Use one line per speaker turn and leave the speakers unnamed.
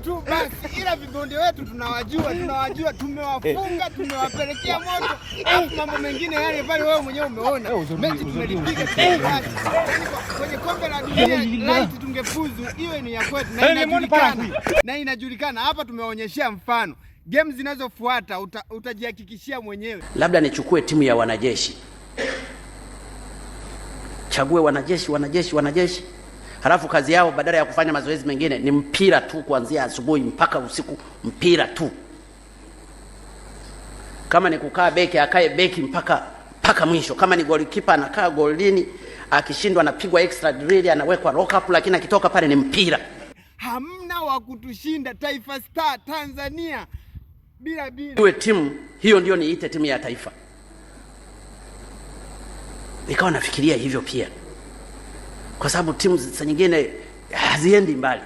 tu basi, ila vibonde wetu tunawajua, tumewafunga, tumewapelekea moto. Alafu mambo mengine yale pale wewe mwenyewe umeona. Mechi tumelipiga kwenye kombe la dunia, light tungefuzu, hiyo ni ya kwetu na inajulikana. Hapa tumeonyeshia mfano. Game zinazofuata utajihakikishia mwenyewe.
Labda nichukue timu ya wanajeshi. Chague wanajeshi. Halafu kazi yao badala ya kufanya mazoezi mengine ni mpira tu, kuanzia asubuhi mpaka usiku, mpira tu. Kama ni kukaa beki, akae beki mpaka mwisho. Kama ni goalkeeper anakaa golini, akishindwa anapigwa extra drill, anawekwa lock up, lakini akitoka pale ni mpira.
Hamna wa kutushinda Taifa Star Tanzania bila.
Iwe timu hiyo ndio niite timu ya taifa. Nikawa nafikiria hivyo pia, kwa sababu timu nyingine haziendi mbali.